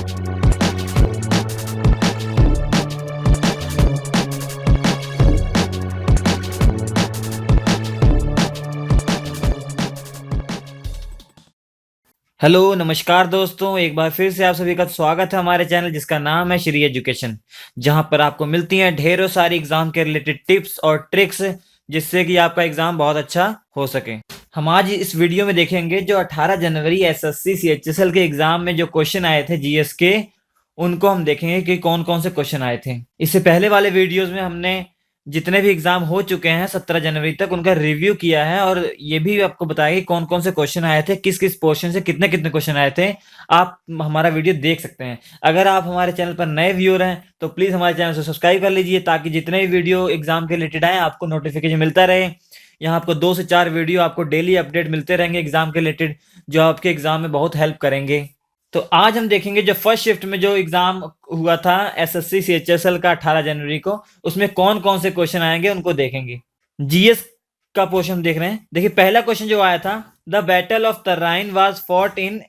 Hello, नमस्कार दोस्तों, एक बार फिर से आप सभी का स्वागत है हमारे चैनल जिसका नाम है श्री एजुकेशन, जहां पर आपको मिलती हैं ढेरों सारी एग्जाम के रिलेटेड टिप्स और ट्रिक्स जिससे कि आपका एग्जाम बहुत अच्छा हो सके। हम आज इस वीडियो में देखेंगे जो 18 जनवरी एसएससी सीएचएसएल के एग्जाम में जो क्वेश्चन आए थे जीएस के, उनको हम देखेंगे कि कौन कौन से क्वेश्चन आए थे। इससे पहले वाले वीडियोज में हमने जितने भी एग्जाम हो चुके हैं 17 जनवरी तक उनका रिव्यू किया है और ये भी आपको बताया कि कौन कौन से क्वेश्चन आए थे, किस किस पोर्शन से कितने कितने क्वेश्चन आए थे। आप हमारा वीडियो देख सकते हैं। अगर आप हमारे चैनल पर नए व्यूअर हैं तो प्लीज़ हमारे चैनल को सब्सक्राइब कर लीजिए ताकि जितने भी वीडियो एग्जाम के रिलेटेड आए आपको नोटिफिकेशन मिलता रहे। यहाँ आपको 2 से 4 वीडियो आपको डेली अपडेट मिलते रहेंगे एग्जाम के रिलेटेड, जो आपके एग्जाम में बहुत हेल्प करेंगे। तो आज हम देखेंगे जो फर्स्ट शिफ्ट में जो एग्जाम हुआ था एसएससी सीएचएसएल का 18 जनवरी को, उसमें कौन कौन से क्वेश्चन आएंगे उनको देखेंगे। जीएस का पोर्शन देख रहे हैं। देखिए पहला क्वेश्चन जो आया था, the battle of Tarain was fought in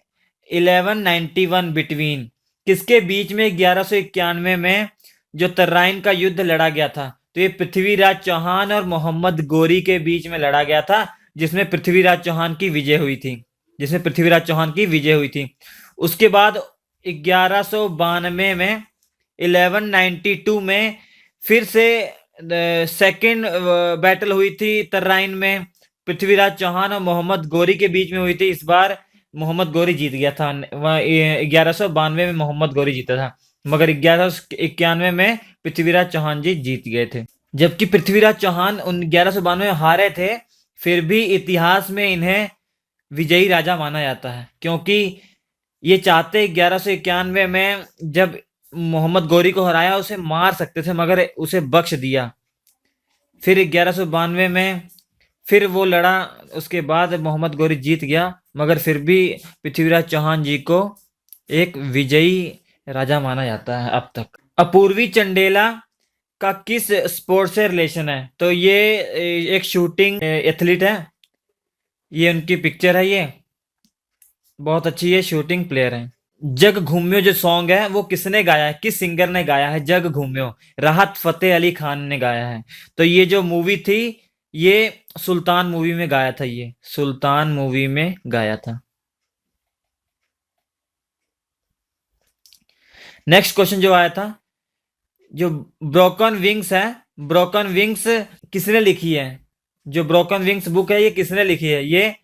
1191 between, किसके बीच में 1191 में जो तराइन का युद्ध लड़ा गया था। तो ये पृथ्वीराज चौहान और मोहम्मद गोरी के बीच में लड़ा गया था, जिसमें पृथ्वीराज चौहान की विजय हुई थी। उसके बाद 1192 में 1192 में फिर से सेकंड बैटल हुई थी तराइन में, पृथ्वीराज चौहान और मोहम्मद गोरी के बीच में हुई थी। इस बार मोहम्मद गोरी जीत गया था। 1192 में मोहम्मद गोरी जीता था, मगर 1191 में पृथ्वीराज चौहान जी जीत गए थे। जबकि पृथ्वीराज चौहान 1192 में हारे थे, फिर भी इतिहास में इन्हें विजयी राजा माना जाता है, क्योंकि ये चाहते 1191 में जब मोहम्मद गोरी को हराया उसे मार सकते थे, मगर उसे बख्श दिया। फिर 1192 में फिर वो लड़ा, उसके बाद मोहम्मद गोरी जीत गया, मगर फिर भी पृथ्वीराज चौहान जी को एक विजयी राजा माना जाता है अब तक। अपूर्वी चंडेला का किस स्पोर्ट से रिलेशन है। तो ये एक शूटिंग एथलीट है, ये उनकी पिक्चर है, ये बहुत अच्छी ये शूटिंग प्लेयर है। जग घूम्यो जो सॉन्ग है वो किसने गाया है, किस सिंगर ने गाया है। जग घूम्यो राहत फतेह अली खान ने गाया है। तो ये जो मूवी थी ये सुल्तान मूवी में गाया था, ये सुल्तान मूवी में गाया था। नेक्स्ट क्वेश्चन जो आया था, जो ब्रोकन विंग्स है, ब्रोकन विंग्स किसने लिखी है। जो ब्रोकन विंग्स बुक है ये किसने लिखी है, ये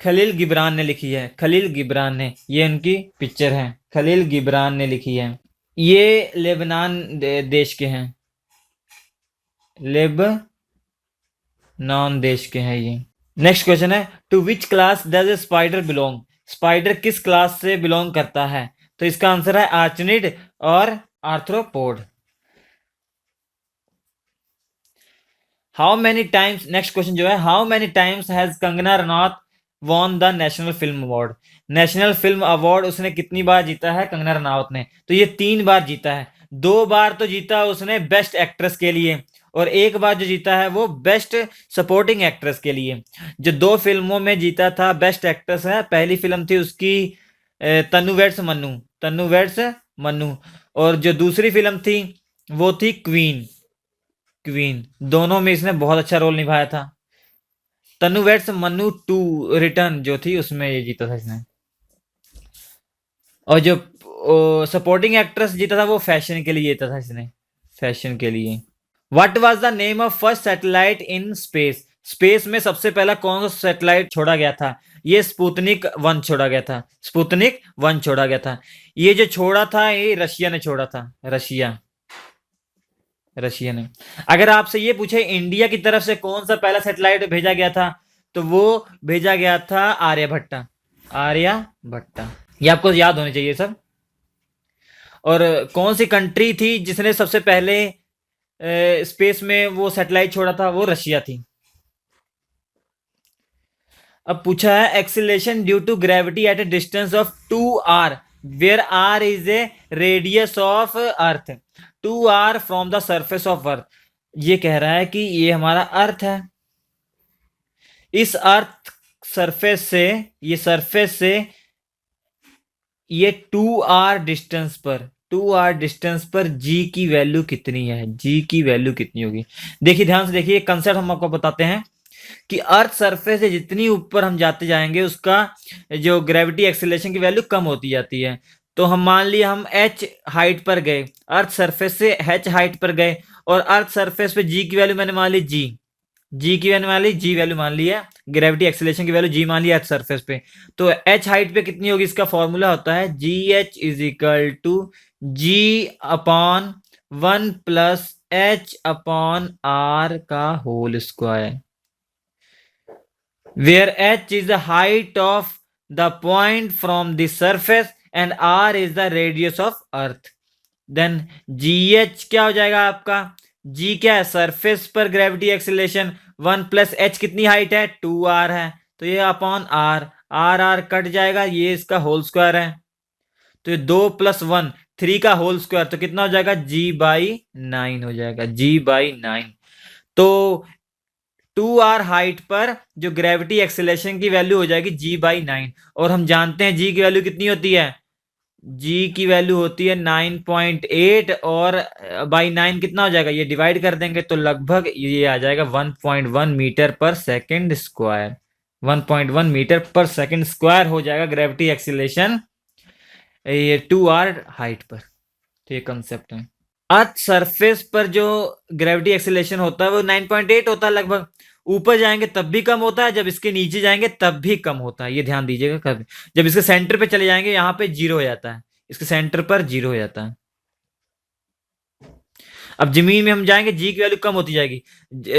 खलील गिब्रान ने लिखी है। खलील गिब्रान ने, ये उनकी पिक्चर है, खलील गिब्रान ने लिखी है। ये लेबनान देश के हैं, लेबनान देश के हैं ये। नेक्स्ट क्वेश्चन है, to which class does a spider belong. Spider किस क्लास से बिलोंग करता है। तो इसका आंसर है आर्चनिड और arthropod. How many times, next question जो है, how many times has Kangana Ranaut won the national film award. National film award उसने कितनी बार जीता है कंगना रनौत ने। तो ये 3 बार जीता है। 2 बार तो जीता उसने बेस्ट एक्ट्रेस के लिए, और 1 बार जो जीता है वो बेस्ट सपोर्टिंग एक्ट्रेस के लिए। जो 2 फिल्मों में जीता था बेस्ट एक्ट्रेस है, पहली फिल्म थी उसकी तन्नू वेड्स मन्नू, और जो दूसरी फिल्म थी वो थी क्वीन। दोनों में इसने बहुत अच्छा रोल निभाया था। तन्नू वेड्स मन्नू 2 रिटर्न जो थी उसमें ये जीता था इसने। और जो सपोर्टिंग एक्ट्रेस जीता था वो फैशन के लिए जीता था इसने, फैशन के लिए। What was the name of first satellite in space. Space में सबसे पहला कौन सा सैटेलाइट छोड़ा गया था। ये स्पुतनिक 1 छोड़ा गया था। ये जो छोड़ा था ये रशिया ने छोड़ा था, रशिया ने। अगर आपसे ये पूछे इंडिया की तरफ से कौन सा पहला सैटेलाइट भेजा गया था, तो वो भेजा गया था आर्यभट्टा। ये आपको याद होने चाहिए सब। और कौन सी कंट्री थी जिसने सबसे पहले स्पेस में वो सैटेलाइट छोड़ा था, वो रशिया थी। अब पूछा है acceleration due to gravity at a distance of 2r where r is a radius of earth, 2r from the surface of earth. ये कह रहा है कि ये हमारा अर्थ है, इस अर्थ सरफेस से, ये सरफेस से ये 2r डिस्टेंस पर जी की वैल्यू कितनी है, जी की वैल्यू कितनी होगी। देखिए ध्यान से देखिए, कंसेप्ट हम आपको बताते हैं कि अर्थ सरफेस से जितनी ऊपर हम जाते जाएंगे उसका जो ग्रेविटी एक्सेलरेशन की वैल्यू कम होती जाती है। तो हम मान लिया हम h हाइट पर गए, अर्थ सरफेस से h हाइट पर गए, और अर्थ सरफेस पे g की वैल्यू मैंने मान ली जी की वैल्यू मान ली, जी वैल्यू मान ली है, ग्रेविटी एक्सेलरेशन की वैल्यू जी मान लिया अर्थ सरफेस पे। तो h हाइट पे कितनी होगी, इसका फॉर्मूला होता है g h is equal to g upon 1+h/r का whole square, where h is the height of the point from the surface and r is the radius of earth. Then gh क्या हो जाएगा आपका, g क्या है, surface पर gravity acceleration, 1+h कितनी height है, 2r है, तो ये अपॉन r, r कट जाएगा, ये इसका होल स्क्वायर है, तो ये 2+1 3 का होल स्क्वायर, तो कितना हो जाएगा, g/9 हो जाएगा, g/9। तो 2r हाइट पर जो ग्रेविटी एक्सेलरेशन की वैल्यू हो जाएगी g/9, और हम जानते हैं g की वैल्यू कितनी होती है, g की वैल्यू होती है 9.8, और बाई 9 कितना हो जाएगा, ये डिवाइड कर देंगे तो लगभग ये आ जाएगा 1.1 मीटर पर सेकेंड स्क्वायर, 1.1 मीटर पर सेकेंड स्क्वायर हो जाएगा ग्रेविटी एक्सेलरेशन ये 2r हाइट पर। तो ये कंसेप्ट है। अर्थ सरफेस पर जो ग्रेविटी एक्सेलरेशन होता है वो 9.8 होता है लगभग, ऊपर जाएंगे तब भी कम होता है, जब इसके नीचे जाएंगे तब भी कम होता है, ये ध्यान दीजिएगा। कब जब इसके सेंटर पे चले जाएंगे यहाँ पे जीरो हो जाता है, इसके सेंटर पर जीरो हो जाता है। अब जमीन में हम जाएंगे जी की वैल्यू कम होती जाएगी,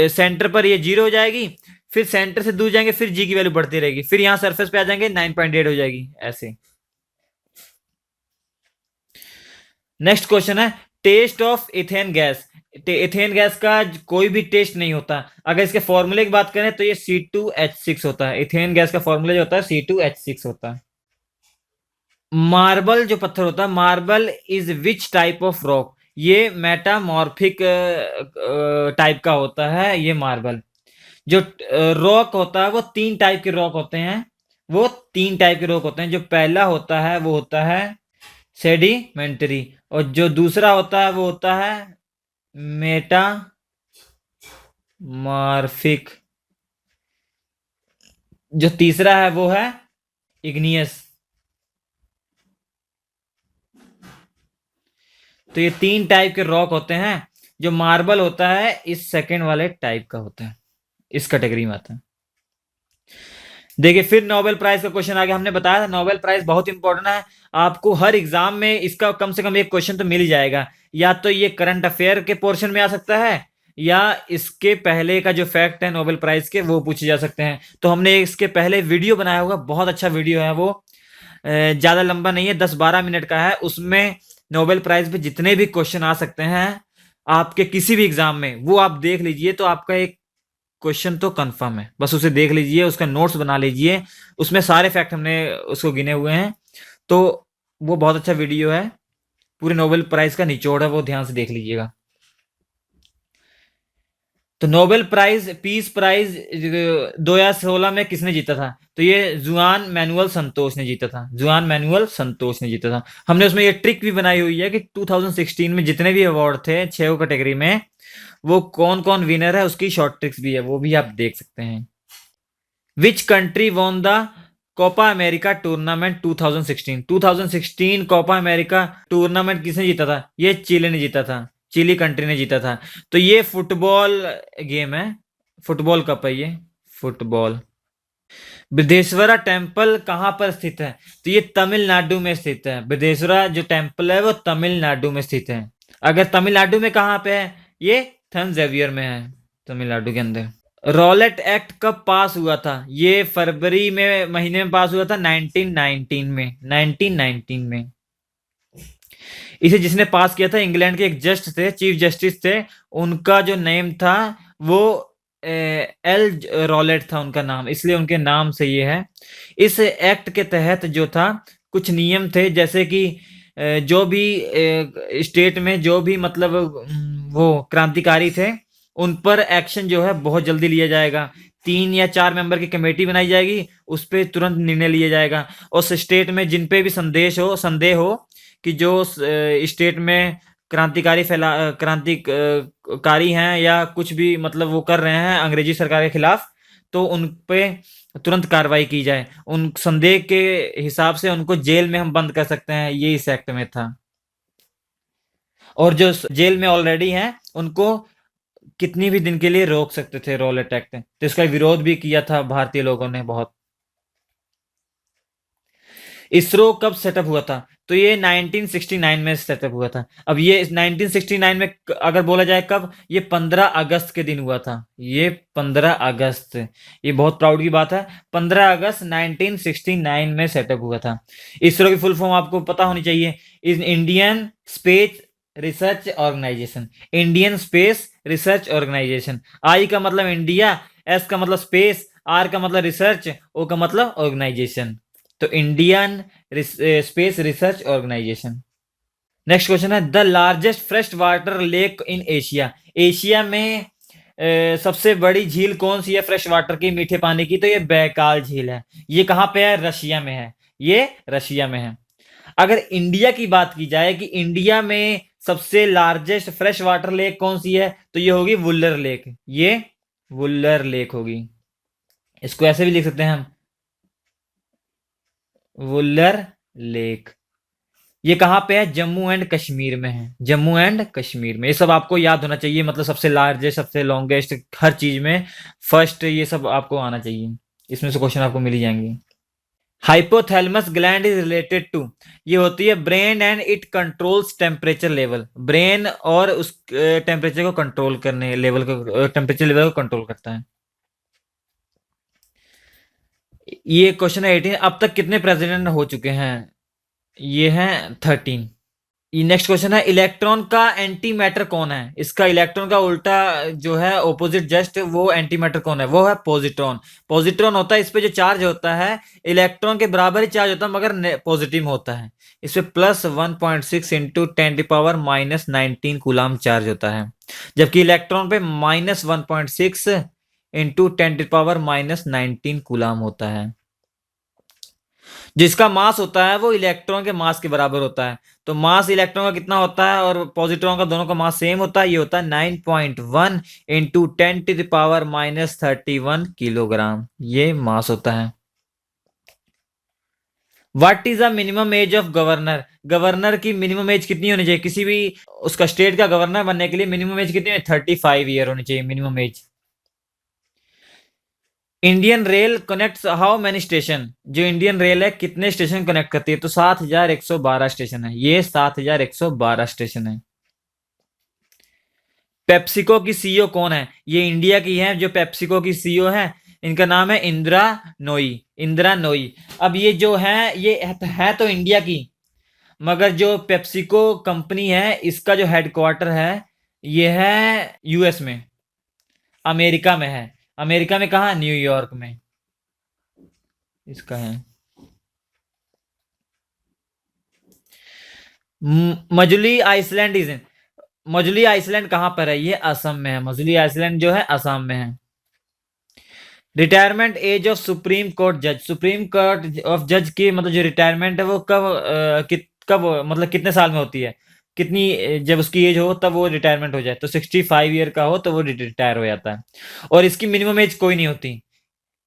सेंटर पर ये जीरो हो जाएगी, फिर सेंटर से दूर जाएंगे फिर जी की वैल्यू बढ़ती रहेगी, फिर यहाँ सरफेस पे आ जाएंगे 9.8 हो जाएगी, ऐसे। नेक्स्ट क्वेश्चन है test of ethane gas. Ethane gas का कोई भी टेस्ट नहीं होता, अगर इसके फॉर्मूले की बात करें तो ये C2H6 होता है, इथेन गैस का फॉर्मूला जो होता है C2H6 होता है। मार्बल जो पत्थर होता है, marble is which type of rock, ये मेटामॉर्फिक टाइप का होता है ये मार्बल। जो रॉक होता है वो तीन टाइप के रॉक होते हैं, वो तीन टाइप के रॉक होते हैं। जो पहला होता है वो होता है सेडिमेंट्री, और जो दूसरा होता है वो होता है मेटामॉर्फिक, जो तीसरा है वो है इग्नियस। तो ये तीन टाइप के रॉक होते हैं, जो मार्बल होता है इस सेकंड वाले टाइप का होता है, इस कैटेगरी में आता है। देखिए फिर नोबेल प्राइज का क्वेश्चन आ गया, हमने बताया था नोबेल प्राइज बहुत इंपॉर्टेंट है, आपको हर एग्जाम में इसका कम से कम एक क्वेश्चन तो मिल ही जाएगा, या तो ये करंट अफेयर के पोर्शन में आ सकता है, या इसके पहले का जो फैक्ट है नोबेल प्राइज के वो पूछे जा सकते हैं। तो हमने इसके पहले वीडियो बनाया होगा, बहुत अच्छा वीडियो है वो, ज्यादा लंबा नहीं है, 10-12 मिनट का है, उसमें नोबेल प्राइज पे जितने भी क्वेश्चन आ सकते हैं आपके किसी भी एग्जाम में, वो आप देख लीजिए, तो आपका एक क्वेश्चन तो कंफर्म है, बस उसे देख लीजिए, उसका नोट्स बना लीजिए, उसमें सारे फैक्ट हमने उसको गिने हुए हैं। तो वो बहुत अच्छा वीडियो है, पूरे नोबेल प्राइज का निचोड़ है, वो ध्यान से देख लीजिएगा। तो नोबेल प्राइज पीस प्राइज 2016 में किसने जीता था, तो ये जुआन मैनुअल संतोष ने जीता था, जुआन मैनुअल संतोष ने जीता था। हमने उसमें ये ट्रिक भी बनाई हुई है कि 2016 में जितने भी अवार्ड थे 6 कैटेगरी में, वो कौन कौन विनर है उसकी शॉर्ट ट्रिक्स भी है, वो भी आप देख सकते हैं। Which country won the Copa America tournament 2016 Copa America tournament किसने जीता था, ये चिली ने जीता था, चिली कंट्री ने जीता था। तो ये फुटबॉल गेम है, फुटबॉल कप है ये, फुटबॉल। बृहदेश्वरा टेम्पल कहाँ पर स्थित है, तो ये तमिलनाडु में स्थित है, बृहदेश्वरा जो टेम्पल है वो तमिलनाडु में स्थित है। अगर तमिलनाडु में कहाँ पे है, ये थंजावुर में है, तमिलनाडु के अंदर। रॉलेट एक्ट कब पास हुआ था, ये फरवरी में महीने में पास हुआ था 1919 में, 1919 में। इसे जिसने पास किया था इंग्लैंड के एक जज थे, चीफ जस्टिस थे, उनका जो नेम था वो एल रॉलेट था उनका नाम, इसलिए उनके नाम से ये है। इस एक्ट के तहत जो था कुछ नियम थे, जैसे कि जो भी स्टेट में जो भी मतलब वो क्रांतिकारी थे उन पर एक्शन जो है बहुत जल्दी लिया जाएगा। 3 या 4 मेंबर की कमेटी बनाई जाएगी, उस पे तुरंत निर्णय लिया जाएगा। और स्टेट में जिन पे भी संदेह हो कि जो स्टेट में क्रांतिकारी हैं या कुछ भी मतलब वो कर रहे हैं अंग्रेजी सरकार के खिलाफ, तो उन पे तुरंत कार्रवाई की जाए। उन संदेह के हिसाब से उनको जेल में हम बंद कर सकते हैं, ये इस एक्ट में था। और जो जेल में ऑलरेडी हैं उनको कितनी भी दिन के लिए रोक सकते थे रॉलेट एक्ट, तो इसका विरोध भी किया था भारतीय लोगों ने बहुत। इसरो कब सेटअप हुआ था? तो ये 1969 में सेटअप हुआ था। अब ये 1969 में अगर बोला जाए कब, ये 15 अगस्त के दिन हुआ था। ये 15 अगस्त, ये बहुत प्राउड की बात है। 15 अगस्त 1969 में सेटअप हुआ था। इसरो की फुल फॉर्म आपको पता होनी चाहिए, is Indian space research organisation. Indian space research organisation. I का मतलब इंडिया, एस का मतलब स्पेस, आर का मतलब रिसर्च, ओ का मतलब ऑर्गेनाइजेशन। तो Indian space research organisation. Next question है, the largest fresh water lake in Asia. Asia में सबसे बड़ी झील कौन सी है फ्रेश वाटर की, मीठे पानी की? तो ये बैकाल झील है। ये कहाँ पे है? रशिया में है। ये रशिया में है। अगर इंडिया की बात की जाए कि इंडिया में सबसे लार्जेस्ट फ्रेश वाटर लेक कौन सी है, तो ये होगी वुल्लर लेक। ये वुल्लर लेक होगी। इसको ऐसे भी लिख सकते हैं हम, वुल्लर लेक। ये कहाँ पे है? जम्मू एंड कश्मीर में है। जम्मू एंड कश्मीर में। ये सब आपको याद होना चाहिए, मतलब सबसे लार्जेस्ट, सबसे लॉन्गेस्ट, हर चीज में फर्स्ट, ये सब आपको आना चाहिए। इसमें से क्वेश्चन आपको मिल ही जाएंगे। Hypothalamus gland is related to, ये होती है brain and it controls temperature level. Brain और उस टेम्परेचर को कंट्रोल करने, लेवल को, टेम्परेचर लेवल को कंट्रोल करता है। ये क्वेश्चन है 18। अब तक कितने प्रेसिडेंट हो चुके हैं? ये हैं 13। ये नेक्स्ट क्वेश्चन है, इलेक्ट्रॉन का एंटी मैटर कौन है? इसका इलेक्ट्रॉन का उल्टा जो है ऑपोजिट जस्ट, वो एंटी मैटर कौन है? वो है पॉजिट्रॉन। पॉजिट्रॉन होता है, इस पे जो चार्ज होता है इलेक्ट्रॉन के बराबर ही चार्ज होता है, मगर पॉजिटिव होता है। इस पे प्लस 1.6 इंटू 10⁻⁻19 कूलाम चार्ज होता है, जबकि इलेक्ट्रॉन पे -1.6 इंटू 10⁻⁻19 कूलाम होता है। जिसका मास होता है वो इलेक्ट्रॉन के मास के बराबर होता है। तो मास इलेक्ट्रॉन का कितना होता है और पॉजिट्रॉन का, दोनों का मास सेम होता है। ये होता है 9.1 इंटू 10⁻31 किलोग्राम, ये मास होता है। What is the minimum age of governor? Governor की मिनिमम एज कितनी होनी चाहिए? किसी भी उसका स्टेट का गवर्नर बनने के लिए मिनिमम एज कितनी है? 35 ईयर होनी चाहिए minimum age. Indian rail connects how many station? जो इंडियन रेल है कितने स्टेशन कनेक्ट करती है? तो 7112 स्टेशन है। ये 7112 स्टेशन है। पेप्सिको की सीईओ कौन है? ये इंडिया की है जो पेप्सिको की सीईओ है, इनका नाम है इंदिरा नोई। इंदिरा नोई। अब ये जो है, ये है तो इंडिया की, मगर जो पेप्सिको कंपनी है इसका जो हेडक्वार्टर है ये है यूएस में, अमेरिका में है। अमेरिका में कहा? न्यूयॉर्क में इसका है। Majuli island is, Majuli island कहां पर है? ये असम में है। मजुली आइसलैंड जो है असम में है। Retirement age of supreme court जज। सुप्रीम कोर्ट ऑफ जज की मतलब जो रिटायरमेंट है वो कब कब मतलब कितने साल में होती है? कितनी जब उसकी एज हो तब वो रिटायरमेंट हो जाए, तो 65 ईयर का हो तो वो रिटायर हो जाता है। और इसकी मिनिमम एज कोई नहीं होती।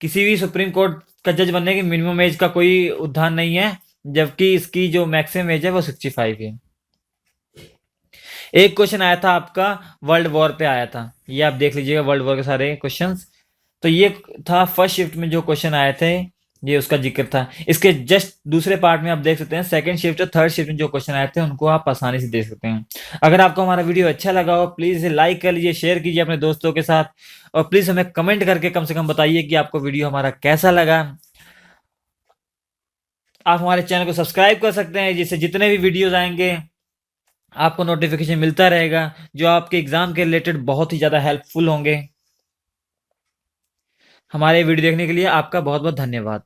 किसी भी सुप्रीम कोर्ट का जज बनने की मिनिमम एज का कोई उद्धार नहीं है, जबकि इसकी जो मैक्सिमम एज है वो 65 है। एक क्वेश्चन आया था आपका वर्ल्ड वॉर पे आया था, ये आप देख लीजिएगा वर्ल्ड वॉर के सारे क्वेश्चंस। तो ये था फर्स्ट शिफ्ट में जो क्वेश्चन आए थे, ये उसका जिक्र था। इसके जस्ट दूसरे पार्ट में आप देख सकते हैं सेकंड शिफ्ट और थर्ड शिफ्ट में जो क्वेश्चन आए थे उनको आप आसानी से देख सकते हैं। अगर आपको हमारा वीडियो अच्छा लगा हो प्लीज इसे लाइक कर लीजिए, शेयर कीजिए अपने दोस्तों के साथ, और प्लीज हमें कमेंट करके कम से कम बताइए कि आपको वीडियो हमारा कैसा लगा। आप हमारे चैनल को सब्सक्राइब कर सकते हैं, जिससे जितने भी वीडियोज आएंगे आपको नोटिफिकेशन मिलता रहेगा, जो आपके एग्जाम के रिलेटेड बहुत ही ज़्यादा हेल्पफुल होंगे। हमारे वीडियो देखने के लिए आपका बहुत बहुत धन्यवाद।